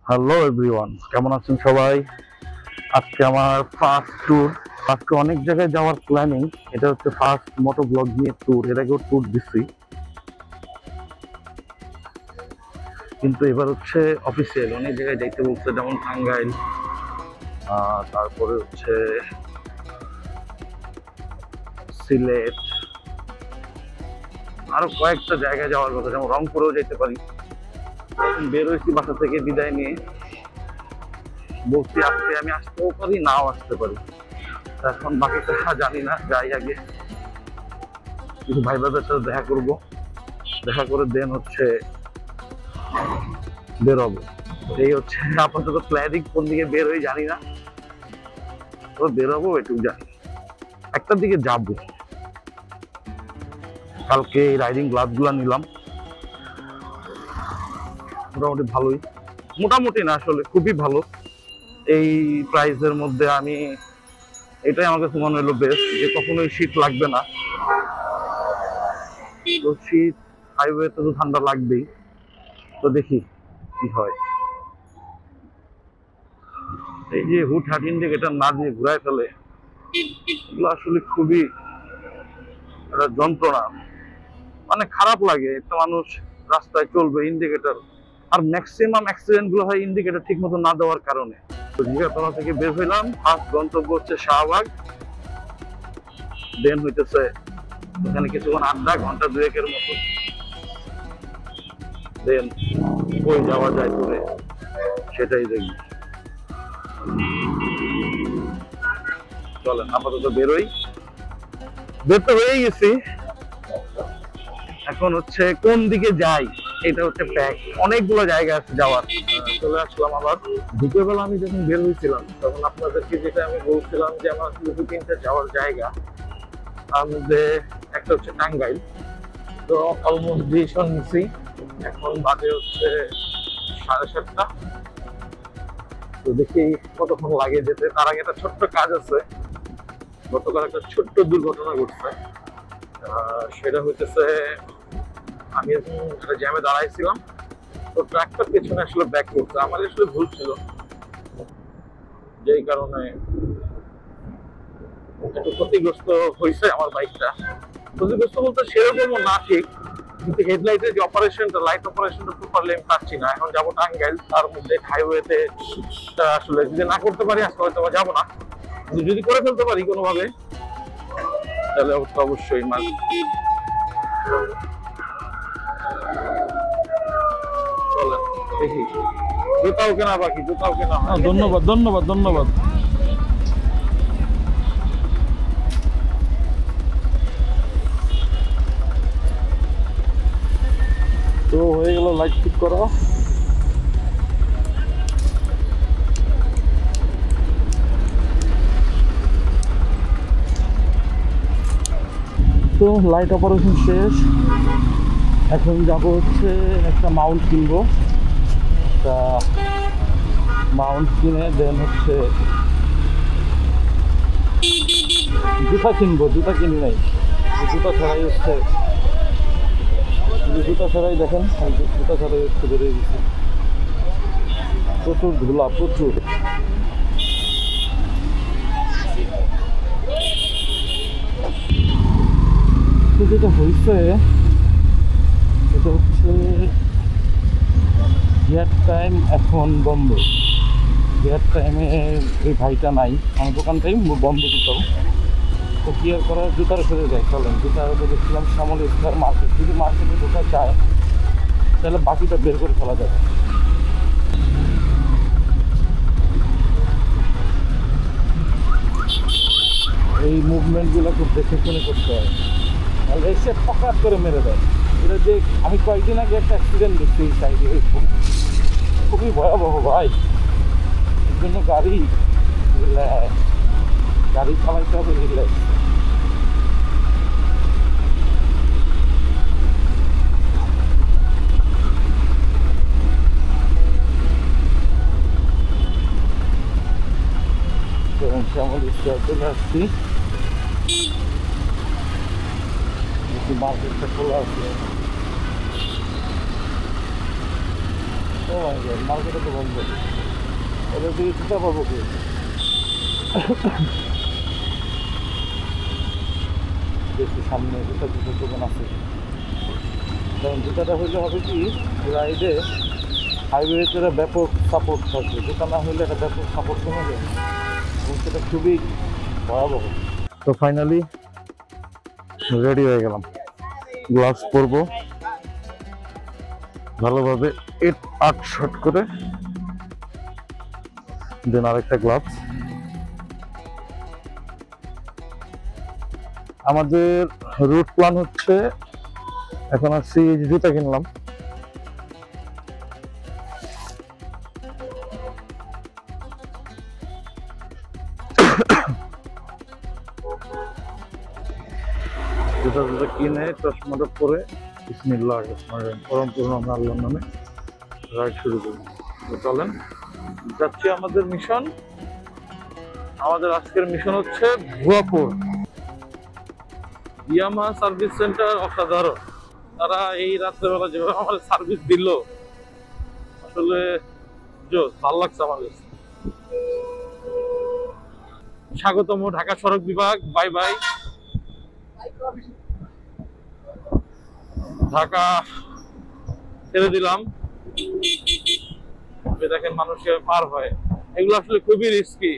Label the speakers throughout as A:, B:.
A: Hello everyone, কেমন আছেন সবাই? আজকে আমার ফার্স্ট ট্যুর। আজকে অনেক জায়গায় যাওয়ার প্ল্যানিং। এটা হচ্ছে ফার্স্ট মোটো ব্লগ নিয়ে ট্যুর। এর আগেও ট্যুর দিচ্ছি, কিন্তু এবার হচ্ছে অফিসিয়াল অনেক জায়গায় যাইতে বলছে, যেমন টাঙ্গাইল, তারপরে হচ্ছে সিলেট, আরো কয়েকটা জায়গায় যাওয়ার কথা, যেমন রংপুরেও যেতে পারি। এখন বের হয়েছি বাসা থেকে বিদায় নিয়ে, বলছি আজকে আমি আসতেও পারি, নাও আসতে পারি। এখন বাকিটা জানি না, যাই আগে কিছু ভাই ব্রাদার সাথে দেখা করব, দেখা করে দেন হচ্ছে বেরোবো। এই হচ্ছে আপাতত প্ল্যানিং, কোন দিকে বের হয়ে জানি না, তো বেরোবো এটুকু জানি। একটার দিকে যাব। কালকে রাইডিং গ্লাভস গুলা নিলাম, মোটামুটি ভালোই, মোটামুটি না আসলে খুবই ভালো। এই প্রাইসের মধ্যে আমি এটাই আমার কাছে মনে হলো বেস্ট, যে কখনোই শীত লাগবে না। তো শীত হাইওয়েতে তো ঠান্ডা লাগবেই, তো দেখি কি হয়। এই যে হুটহাট ইন্ডিকেটর না দিয়ে ঘুরায় ফেলে, এগুলো আসলে খুবই একটা যন্ত্রণা, মানে খারাপ লাগে। একটা মানুষ রাস্তায় চলবে, ইন্ডিকেটর, আর ম্যাক্সিমাম অ্যাক্সিডেন্ট গুলো হয় ইন্ডিকেটর ঠিক মতো না দেওয়ার কারণে। তো জিগাতলা থেকে বের হইলাম, ফার্স্ট গন্তব্য হচ্ছে শাহবাগ, দেন হইতেছে এখানে কিছুক্ষণ আড্ডা, ঘন্টা দুয়েকের মতো, দেন কই যাওয়া যায় করে সেটাই দেখি। চলেন আপাতত বেরোই, বের তো হয়েই গেছি, এখন হচ্ছে কোন দিকে যাই এটা হচ্ছে প্যাক। অনেকগুলো জায়গা আছে যাওয়ার। চলে আসলাম আবার। দুপুরবেলা আমি যখন বের হয়েছিলাম তখন আপনাদেরকে যেটা আমি বলছিলাম যে আমার দু তিনটা যাওয়ার জায়গা, তার মধ্যে একটা হচ্ছে টাঙ্গাইল। তো অলমোস্ট ডিসিশন নিছি, এখন বাজে হচ্ছে 7:30। তো দেখি কতক্ষণ লাগে যেতে। তার আগে একটা ছোট্ট কাজ আছে। গতকাল একটা ছোট্ট দুর্ঘটনা ঘটছে। সেটা হইতেছে, আমি এখন একটা জ্যামে দাঁড়াইছিলাম, তো ট্রাকটার পেছনে আসলে ব্যাক করছে। আমার আসলে ভুল ছিল, যেই কারণে একটু ক্ষতিগ্রস্ত হয়েছে আমার বাইকটা। ক্ষতিগ্রস্ত বলতে সেরকমও না ঠিক, কিন্তু হেডলাইটের যে অপারেশনটা, লাইট অপারেশনটা প্রপারলি আমি পাচ্ছি না। এখন যাবো টাঙ্গাইল, তার মধ্যে হাইওয়েতে আসলে যদি না করতে পারি আজকে হয়তো যাবো না, কিন্তু যদি করে ফেলতে পারি কোনোভাবে, তাহলে অবশ্যই চলেন দেখি। জুতাও কেনা বাকি, জুতাও কেনা।
B: ধন্যবাদ ধন্যবাদ ধন্যবাদ। তো হয়ে গেল লাইট ঠিক করা। তো লাইট অপারেশন শেষ, এখন যাব হচ্ছে একটা মাউন্ট কিনবো। একটা মাউন্ট কিনে দেন হচ্ছে জুতা কিনবো। জুতা কিনি নাই, জুতা ছাড়াই হচ্ছে, জুতা ছাড়াই দেখেন, জুতা ছাড়াই হচ্ছে বেরিয়ে গেছে। প্রচুর ধুলা, প্রচুর। তো যেটা হয়েছে এটা হচ্ছে গিয়ার টাইম এখন বন্ধ। গিয়ার টাইমে এই ভাইটা নাই, আমার দোকানটাই বন্ধ কোথাও। তো গিয়ার করার জুতা রেখে যায়। চলেন জুতা রেখে দেখছিলাম শ্যামল স্কয়ার মার্কেট, যদি মার্কেটে ঢোকা যায় তাহলে বাকিটা বের করে ফেলা যাবে। এই মুভমেন্টগুলো খুব দেখে শুনে করতে হয়, তাহলে এসে ফকাট করে মেরে দেয়। এটা যে আমি কয়েকদিন আগে একটা অ্যাক্সিডেন্ট দেখছি এই সাইডে, খুবই ভয়াবহ ভাই। এর জন্য গাড়ি চালাইতে হবে রিল্যাক্স। শ্যামল স্কয়ার চলে আসছি, মার্কেটটা খোলা আছে। ও মাই গড, মার্কেটে তো বন্ধ। ওদের দিকে জুতা পাবো কি? দেখি সামনে জুতার দোকান আছে, কারণ জুতাটা হইলে হবে কি রাইডে হাইওয়েতে ব্যাপক সাপোর্ট থাকবে, জুতা না হইলে একটা ব্যাপক সাপোর্ট কমে যায় এবং সেটা খুবই ভয়াবহ।
A: তো ফাইনালি রেডি হয়ে গেলাম, গ্লাভস পরবো ভালোভাবে 8 শট করে, দেন আরেকটা গ্লাভস। আমাদের রুট প্ল্যান হচ্ছে, এখন আসছি জুতা কিনলাম, জুতা কিনে চশমাটা পরে বিসমিল্লাহ পরমপূর্ণ আমরা আল্লাহর নামে রাইড শুরু করব। তো চলেন যাচ্ছি আমাদের মিশন। আমাদের আজকের মিশন হচ্ছে ভুয়াপুর। ইয়ামাহা সার্ভিস সেন্টার অসাধারণ, তারা এই রাত্রেবেলা যেভাবে আমাদের সার্ভিস দিল আসলে জোস, ভালো লাগছে আমাদের। স্বাগতম ঢাকা সড়ক বিভাগ, বাই বাই। ঢাকা ছেড়ে দিলাম, দেখেন মানুষকে পার হয়, এগুলো আসলে খুবই রিস্কি,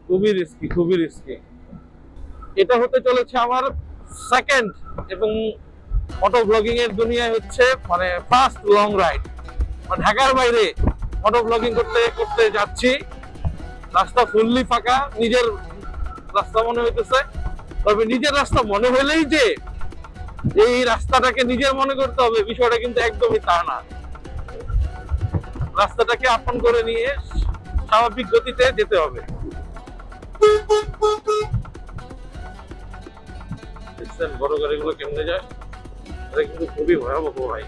A: খুবই রিস্কি, খুবই রিস্কি। এটা হতে চলেছে আমার সেকেন্ড এবং অটো ব্লগিং এর দুনিয়ায় হচ্ছে মানে ফার্স্ট লং রাইড। ঢাকার বাইরে অটো ব্লগিং করতে করতে যাচ্ছি, রাস্তা ফুললি ফাঁকা, নিজের রাস্তা মনে হইতেছে। তবে নিজের রাস্তা মনে হইলেই যে এই রাস্তাটাকে নিজের মনে করতে হবে বিষয়টা কিন্তু একদমই তা না। রাস্তাটাকে আপন করে নিয়ে স্বাভাবিক গতিতে যেতে হবে। বড় গাড়িগুলো কেমনে যায়, এটা কিন্তু খুবই ভয়াবহ ভাই।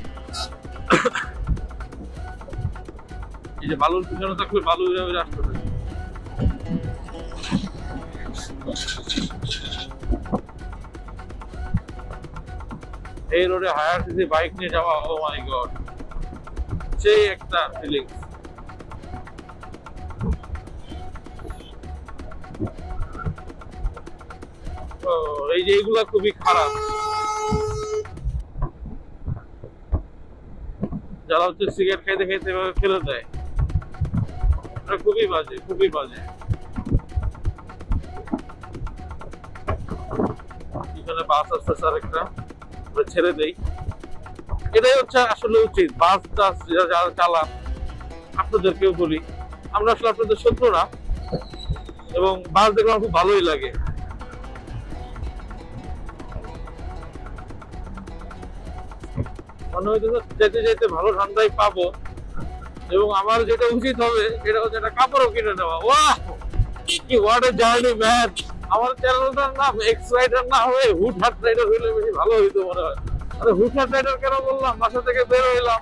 A: এই যে বালুর পিছনে থাকলে বালু আসতে হবে। এই রোডে হায়ার সিসি বাইক নিয়ে যাওয়া, ও মাই গড, সেই একটা ফিলিংস। এই যে এইগুলা খুবই খারাপ, যারা হচ্ছে সিগারেট খাইতে খাইতে এভাবে ফেলে দেয়, এটা খুবই বাজে, খুবই বাজে। এখানে বাস আসতেছে আরেকটা, ছেড়ে দেই। এটাই হচ্ছে আসলে উচিত। বাস টাস যারা চালান আপনাদেরকেও বলি, আমরা আসলে আপনাদের শত্রু না, এবং বাস দেখলে আমার খুব ভালোই লাগে। মনে হইতেছে যেতে যেতে ভালো ঠান্ডাই পাবো, এবং আমার যেটা উচিত হবে সেটা হচ্ছে একটা কাপড়ও কিনে নেওয়া। ওয়াহ কি হোয়াট এ জার্নি ম্যান। আমার চ্যানেলটার নাম এক্স রাইডার না হয়ে হুটহাট রাইডার হইলে বেশি ভালো হইতো মনে হয়। আরে হুটহাট রাইডার কেন বললাম, বাসা থেকে বের হইলাম,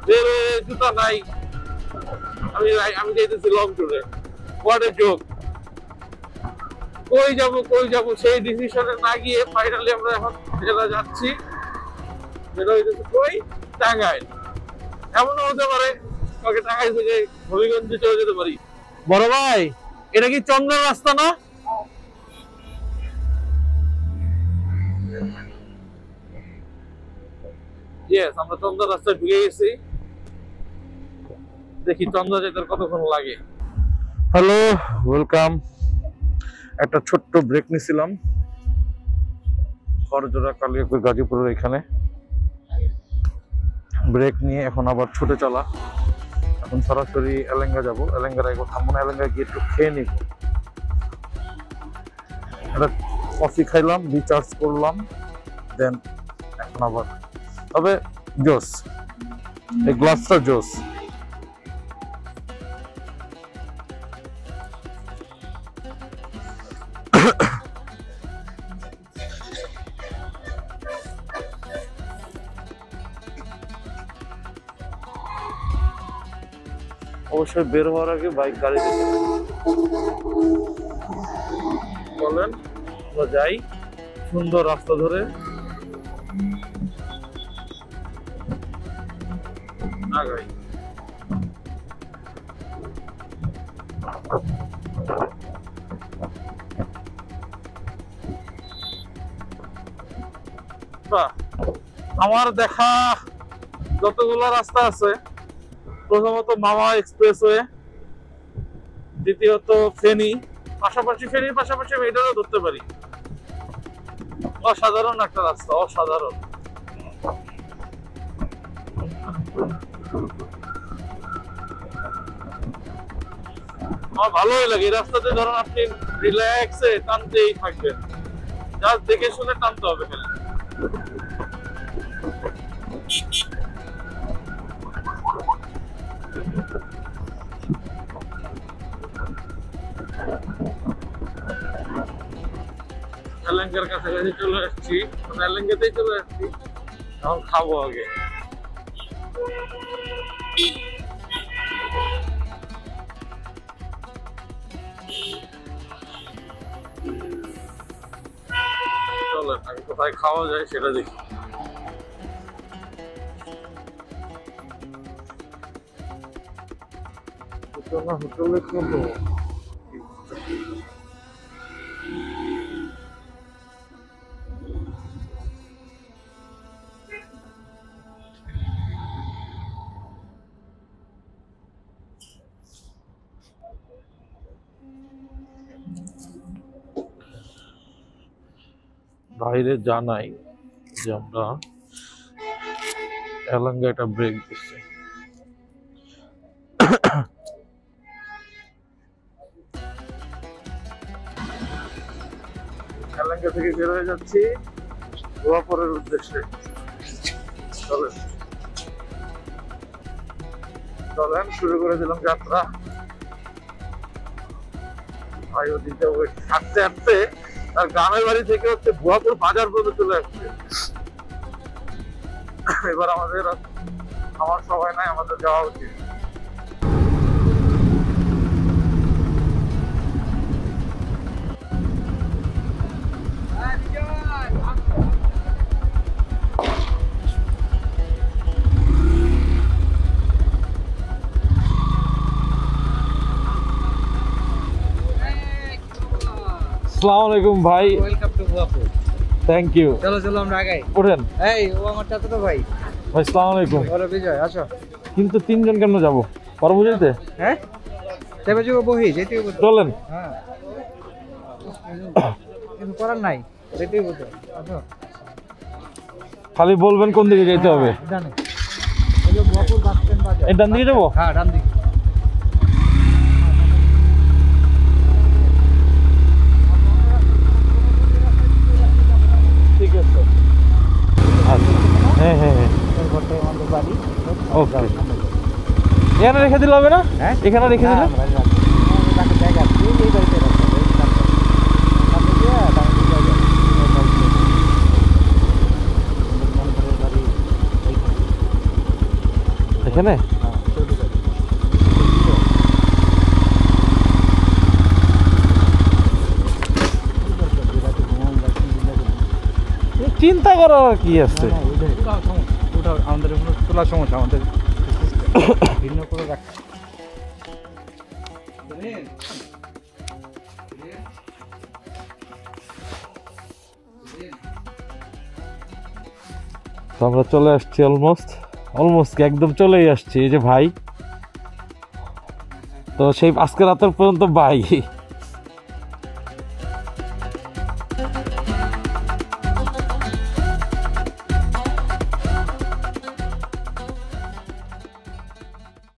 A: বের হয়ে জুতা নাই, আমি যাইতেছি লং ট্যুরে। What a joke. কই যাব সেই ডিসিশনে না গিয়ে ফাইনালি আমরা এখন যেটা যাচ্ছি যেটা হইতেছে কই, টাঙ্গাইল। এমনও হতে পারে কাউকে টাঙ্গাইল থেকে হবিগঞ্জে চলে যেতে পারি। বড় ভাই, এটা কি চন্দ্রের রাস্তা না? ইয়েস, আমরা চন্দ্র রাস্তায় ঢুকে গেছি। দেখি চন্দ্র যেতে কতক্ষণ লাগে। Hello, welcome. একটা ছোট্ট ব্রেক নিছিলাম খরজোড়া কালিয়াকৈর গাজীপুরের এখানে। ব্রেক নিয়ে এখন আবার ছুটে চলা। এখন সরাসরি এলেঙ্গা যাবো। এলেঙ্গার একবার থামবো না, এলেঙ্গা গিয়ে একটু খেয়ে নিব। একটা কফি খাইলাম, রিচার্জ করলাম, দেন এখন আবার। তবে জোস, এই গ্লাসটা জোস। অবশ্যই বের হওয়ার আগে বাইক গাড়ি চলেন আমরা যাই সুন্দর রাস্তা ধরে। আগাই রাস্তা আমার দেখা যতগুলো রাস্তা আছে, প্রথমত মামা এক্সপ্রেসওয়ে, দ্বিতীয়ত ফেনী, পাশাপাশি ফেনীর পাশাপাশি আমি এটাও ধরতে পারি। অসাধারণ একটা রাস্তা, অসাধারণ। আমার ভালোই লাগে এই রাস্তাতে। ধরুন আপনি রিল্যাক্সে টানতেই থাকবেন, জাস্ট দেখে শুনে টানতে হবে খালি। এলেঙ্গার কাছাকাছি চলে আসছি, এলেঙ্গাতেই চলে আসছি। এখন খাবো আগে। চলেন আগে কোথায় খাওয়া যায় সেটা দেখি। হোটেলে খাবো। বাইরে জানাই যে আমরা এলাঙ্গা একটা ব্রেক দিচ্ছি। এলাঙ্গা থেকে বের হয়ে যাচ্ছি গোয়াপুরের উদ্দেশ্যে। চলেন শুরু করে দিলাম যাত্রা। হাঁটতে হাঁটতে তার গ্রামের বাড়ি থেকে হচ্ছে ভুয়াপুর বাজার পর্যন্ত চলে আসছে। এবার আমাদের আমার সময় নাই, আমাদের যাওয়া উচিত।
B: আসসালামু আলাইকুম ভাই।
C: Welcome to Bhuapur.
B: Thank you.
C: চলো চলো আমরা আগাই।
B: ওঠেন।
C: এই ও আমার চাচাতো ভাই।
B: ভাই আসসালামু আলাইকুম।
C: বলো বিজয় আসো।
B: কিন্তু তিনজন কেন যাব? পারবো যেতে?
C: হ্যাঁ তবে যে বহি যেতে হবে।
B: চলেন।
C: হ্যাঁ কিছু করার নাই, যেতেই বলতো। আসো
B: খালি বলবেন কোন দিকে যেতে হবে।
C: ডানে এই যে ভুয়াপুর বাস স্ট্যান্ড বাজার।
B: এই ডান দিকে যাবো?
C: হ্যাঁ ডান দিকে।
B: ঠিক আছে। আচ্ছা হ্যাঁ হ্যাঁ হ্যাঁ
C: এরপরে আমাদের বাড়ি।
B: ওকে। এখানে রেখে দিলে হবে না?
C: হ্যাঁ
B: এখানে রেখে দিলে
C: বাকি জায়গা আছে এই বাড়িতে রাখতে হবে। আপনি কি ডান দিকে যাবেন?
B: এখানে চিন্তা করার আর কি আছে?
C: আমাদের তোলার সমস্যা, আমাদের ভিন্ন করে রাখ।
B: তো আমরা চলে আসছি অলমোস্ট একদম চলেই আসছি। এই যে ভাই, তো সেই আজকে রাতের পর্যন্ত ভাই।